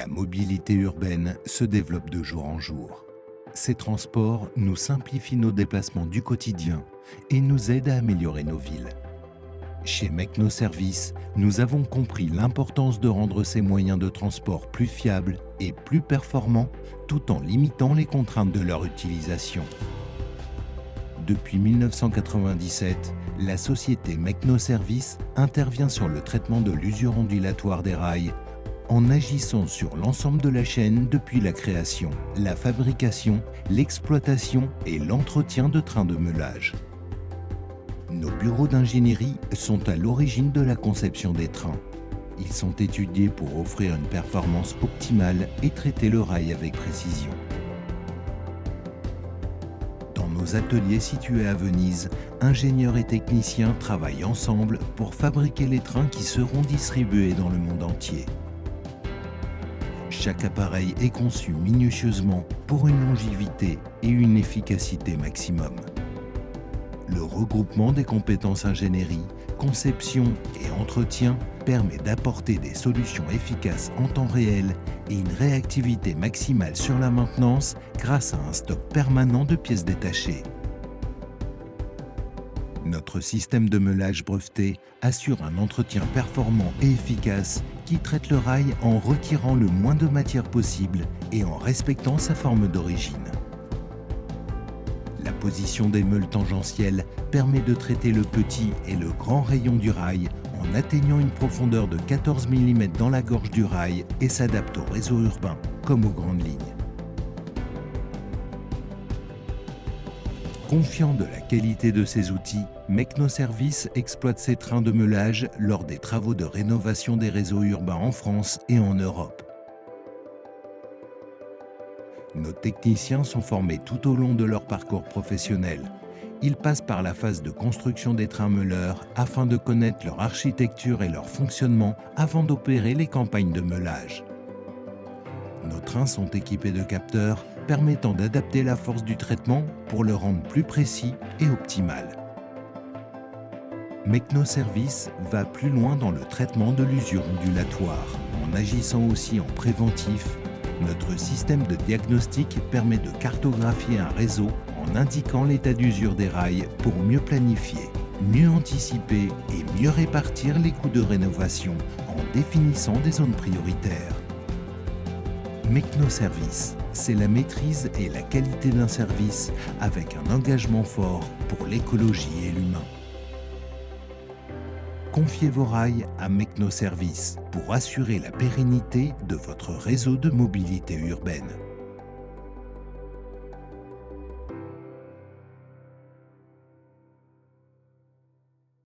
La mobilité urbaine se développe de jour en jour. Ces transports nous simplifient nos déplacements du quotidien et nous aident à améliorer nos villes. Chez Mecno Services, nous avons compris l'importance de rendre ces moyens de transport plus fiables et plus performants tout en limitant les contraintes de leur utilisation. Depuis 1997, la société Mecno Services intervient sur le traitement de l'usure ondulatoire des rails en agissant sur l'ensemble de la chaîne depuis la création, la fabrication, l'exploitation et l'entretien de trains de meulage. Nos bureaux d'ingénierie sont à l'origine de la conception des trains. Ils sont étudiés pour offrir une performance optimale et traiter le rail avec précision. Dans nos ateliers situés à Venise, ingénieurs et techniciens travaillent ensemble pour fabriquer les trains qui seront distribués dans le monde entier. Chaque appareil est conçu minutieusement pour une longévité et une efficacité maximum. Le regroupement des compétences ingénierie, conception et entretien permet d'apporter des solutions efficaces en temps réel et une réactivité maximale sur la maintenance grâce à un stock permanent de pièces détachées. Notre système de meulage breveté assure un entretien performant et efficace qui traite le rail en retirant le moins de matière possible et en respectant sa forme d'origine. La position des meules tangentielles permet de traiter le petit et le grand rayon du rail en atteignant une profondeur de 14 mm dans la gorge du rail et s'adapte au réseau urbain comme aux grandes lignes. Confiant de la qualité de ses outils, Mecno Services exploite ses trains de meulage lors des travaux de rénovation des réseaux urbains en France et en Europe. Nos techniciens sont formés tout au long de leur parcours professionnel. Ils passent par la phase de construction des trains meuleurs afin de connaître leur architecture et leur fonctionnement avant d'opérer les campagnes de meulage. Nos trains sont équipés de capteurs permettant d'adapter la force du traitement pour le rendre plus précis et optimal. Mecno Services va plus loin dans le traitement de l'usure ondulatoire. En agissant aussi en préventif, notre système de diagnostic permet de cartographier un réseau en indiquant l'état d'usure des rails pour mieux planifier, mieux anticiper et mieux répartir les coûts de rénovation en définissant des zones prioritaires. Mecno Services, c'est la maîtrise et la qualité d'un service avec un engagement fort pour l'écologie et l'humain. Confiez vos rails à Mecno Services pour assurer la pérennité de votre réseau de mobilité urbaine.